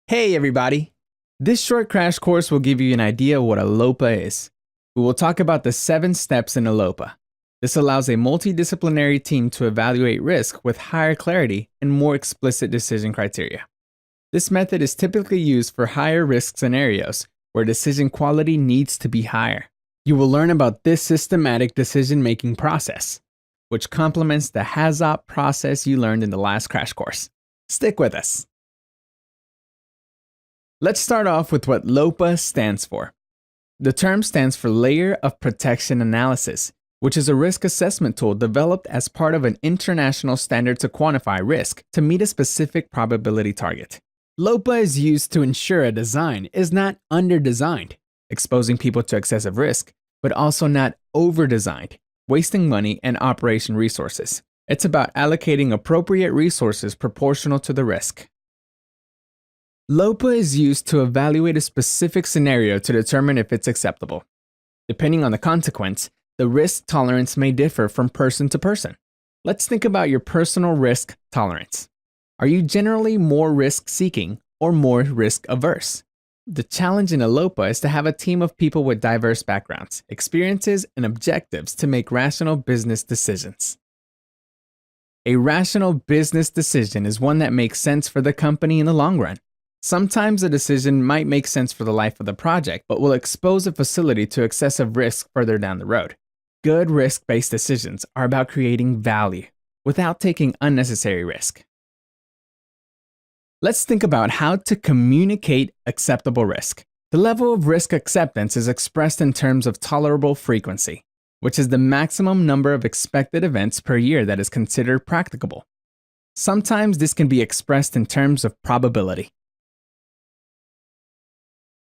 Hey everybody! This short crash course will give you an idea of what a LOPA is. We will talk about the 7 steps in a LOPA. This allows a multidisciplinary team to evaluate risk with higher clarity and more explicit decision criteria. This method is typically used for higher risk scenarios where decision quality needs to be higher. You will learn about this systematic decision-making process, which complements the HAZOP process you learned in the last crash course. Stick with us! Let's start off with what LOPA stands for. The term stands for Layer of Protection Analysis, which is a risk assessment tool developed as part of an international standard to quantify risk to meet a specific probability target. LOPA is used to ensure a design is not under-designed, exposing people to excessive risk, but also not over-designed, wasting money and operation resources. It's about allocating appropriate resources proportional to the risk. LOPA is used to evaluate a specific scenario to determine if it's acceptable. Depending on the consequence, the risk tolerance may differ from person to person. Let's think about your personal risk tolerance. Are you generally more risk-seeking or more risk-averse? The challenge in a LOPA is to have a team of people with diverse backgrounds, experiences, and objectives to make rational business decisions. A rational business decision is one that makes sense for the company in the long run. Sometimes a decision might make sense for the life of the project, but will expose a facility to excessive risk further down the road. Good risk-based decisions are about creating value without taking unnecessary risk. Let's think about how to communicate acceptable risk. The level of risk acceptance is expressed in terms of tolerable frequency, which is the maximum number of expected events per year that is considered practicable. Sometimes this can be expressed in terms of probability.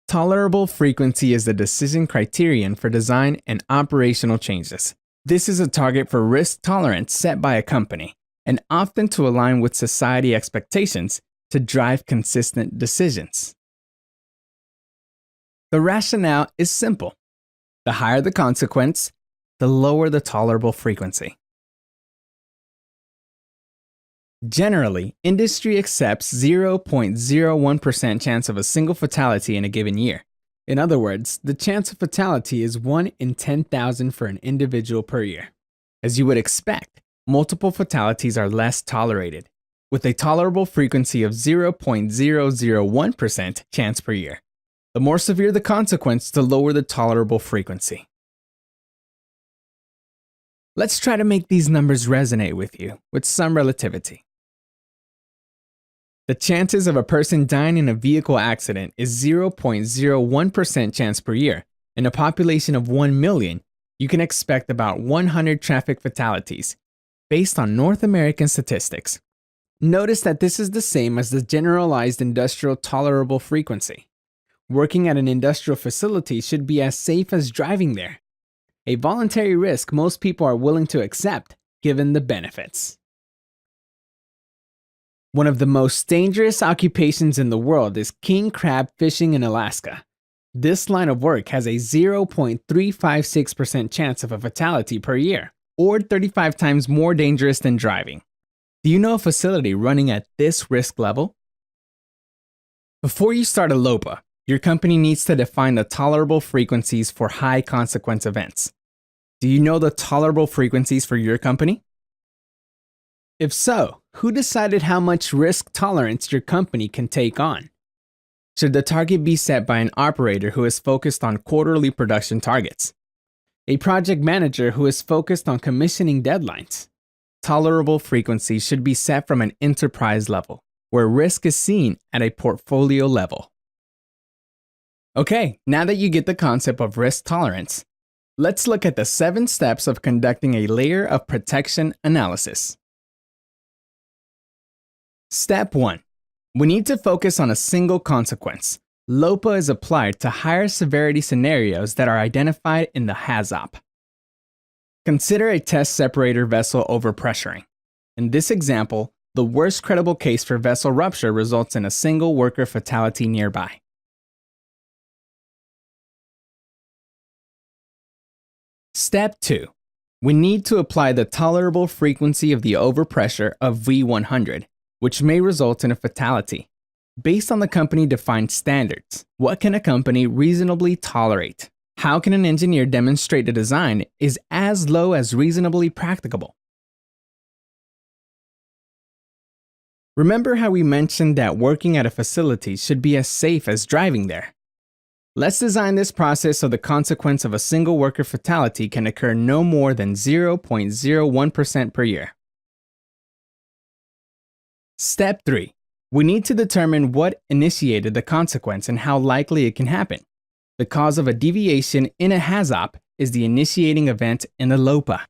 Tolerable frequency is the decision criterion for design and operational changes. This is a target for risk tolerance set by a company, and often to align with society expectations to drive consistent decisions. The rationale is simple. The higher the consequence, the lower the tolerable frequency. Generally, industry accepts 0.01% chance of a single fatality in a given year. In other words, the chance of fatality is 1 in 10,000 for an individual per year. As you would expect, multiple fatalities are less tolerated, with a tolerable frequency of 0.001% chance per year. The more severe the consequence, the lower the tolerable frequency. Let's try to make these numbers resonate with you with some relativity. The chances of a person dying in a vehicle accident is 0.01% chance per year. In a population of 1 million, you can expect about 100 traffic fatalities, based on North American statistics. Notice that this is the same as the generalized industrial tolerable frequency. Working at an industrial facility should be as safe as driving there. A voluntary risk most people are willing to accept, given the benefits. One of the most dangerous occupations in the world is king crab fishing in Alaska. This line of work has a 0.356% chance of a fatality per year, or 35 times more dangerous than driving. Do you know a facility running at this risk level? Before you start a LOPA, your company needs to define the tolerable frequencies for high consequence events. Do you know the tolerable frequencies for your company? If so, who decided how much risk tolerance your company can take on? Should the target be set by an operator who is focused on quarterly production targets? A project manager who is focused on commissioning deadlines? Tolerable frequency should be set from an enterprise level, where risk is seen at a portfolio level. Okay, now that you get the concept of risk tolerance, let's look at the 7 steps of conducting a layer of protection analysis. Step 1. We need to focus on a single consequence. LOPA is applied to higher severity scenarios that are identified in the HAZOP. Consider a test separator vessel overpressuring. In this example, the worst credible case for vessel rupture results in a single worker fatality nearby. Step 2. We need to apply the tolerable frequency of the overpressure of V100, which may result in a fatality. Based on the company-defined standards, what can a company reasonably tolerate? How can an engineer demonstrate a design is as low as reasonably practicable? Remember how we mentioned that working at a facility should be as safe as driving there? Let's design this process so the consequence of a single worker fatality can occur no more than 0.01% per year. Step 3. We need to determine what initiated the consequence and how likely it can happen. The cause of a deviation in a HAZOP is the initiating event in the LOPA.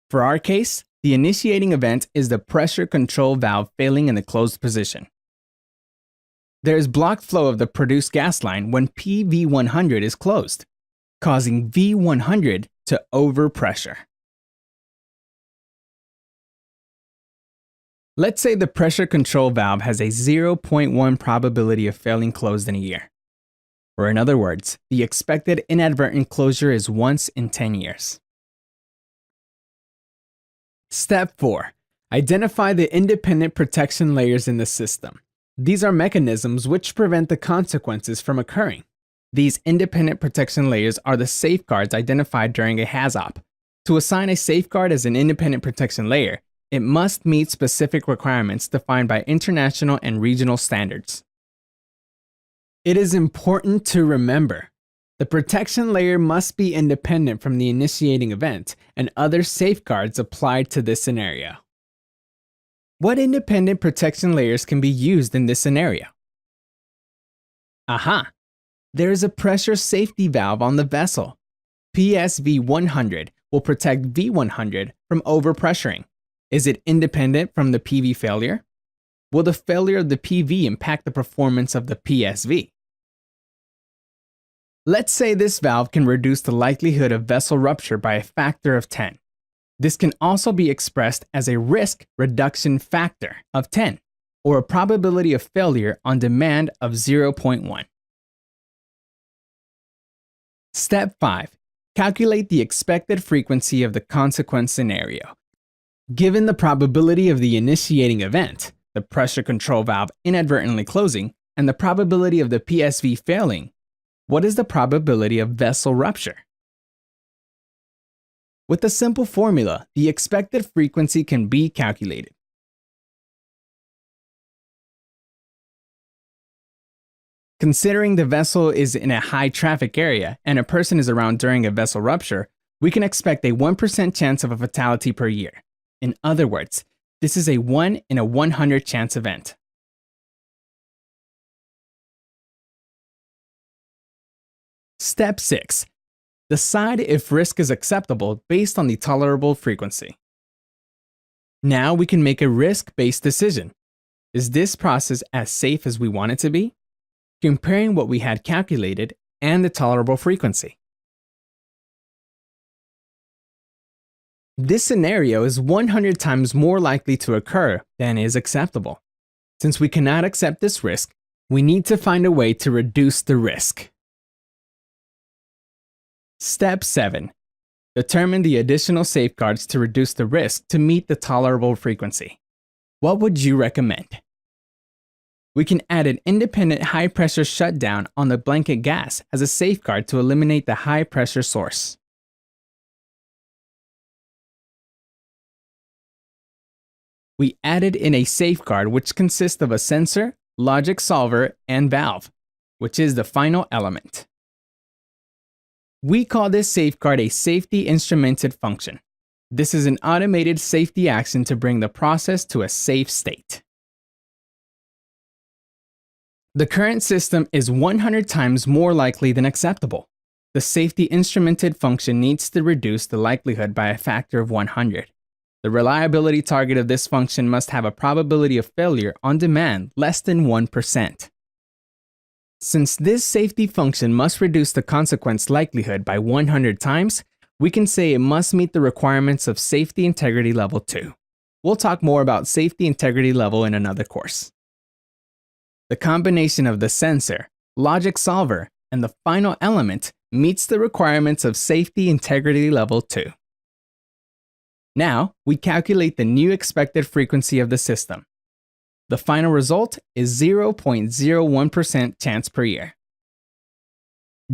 For our case, the initiating event is the pressure control valve failing in the closed position. There is blocked flow of the produced gas line when PV100 is closed, causing V100 to overpressure. Let's say the pressure control valve has a 0.1 probability of failing closed in a year. Or in other words, the expected inadvertent closure is once in 10 years. Step 4. Identify the independent protection layers in the system. These are mechanisms which prevent the consequences from occurring. These independent protection layers are the safeguards identified during a HAZOP. To assign a safeguard as an independent protection layer, it must meet specific requirements defined by international and regional standards. It is important to remember, the protection layer must be independent from the initiating event and other safeguards applied to this scenario. What independent protection layers can be used in this scenario? Aha! There is a pressure safety valve on the vessel. PSV100 will protect V100 from overpressuring. Is it independent from the PV failure? Will the failure of the PV impact the performance of the PSV? Let's say this valve can reduce the likelihood of vessel rupture by a factor of 10. This can also be expressed as a risk reduction factor of 10, or a probability of failure on demand of 0.1. Step 5. Calculate the expected frequency of the consequence scenario. Given the probability of the initiating event, the pressure control valve inadvertently closing, and the probability of the PSV failing, what is the probability of vessel rupture? With a simple formula, the expected frequency can be calculated. Considering the vessel is in a high traffic area and a person is around during a vessel rupture, we can expect a 1% chance of a fatality per year. In other words, this is a 1 in a 100 chance event. Step 6. Decide if risk is acceptable based on the tolerable frequency. Now we can make a risk-based decision. Is this process as safe as we want it to be? Comparing what we had calculated and the tolerable frequency. This scenario is 100 times more likely to occur than is acceptable. Since we cannot accept this risk, we need to find a way to reduce the risk. Step 7. Determine the additional safeguards to reduce the risk to meet the tolerable frequency. What would you recommend? We can add an independent high-pressure shutdown on the blanket gas as a safeguard to eliminate the high-pressure source. We added in a safeguard which consists of a sensor, logic solver, and valve, which is the final element. We call this safeguard a safety instrumented function. This is an automated safety action to bring the process to a safe state. The current system is 100 times more likely than acceptable. The safety instrumented function needs to reduce the likelihood by a factor of 100. The reliability target of this function must have a probability of failure on demand less than 1%. Since this safety function must reduce the consequence likelihood by 100 times, we can say it must meet the requirements of safety integrity level 2. We'll talk more about safety integrity level in another course. The combination of the sensor, logic solver, and the final element meets the requirements of safety integrity level 2. Now, we calculate the new expected frequency of the system. The final result is 0.01% chance per year.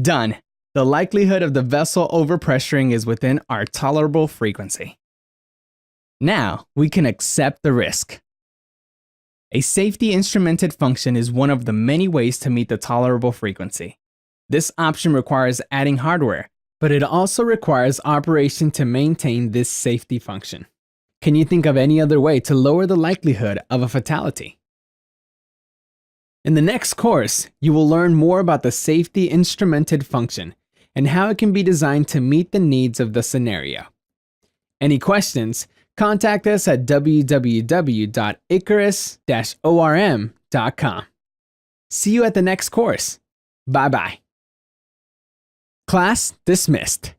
Done. The likelihood of the vessel overpressuring is within our tolerable frequency. Now, we can accept the risk. A safety instrumented function is one of the many ways to meet the tolerable frequency. This option requires adding hardware, but it also requires operation to maintain this safety function. Can you think of any other way to lower the likelihood of a fatality? In the next course, you will learn more about the safety instrumented function and how it can be designed to meet the needs of the scenario. Any questions? Contact us at www.icarus-orm.com. See you at the next course. Bye-bye. Class dismissed.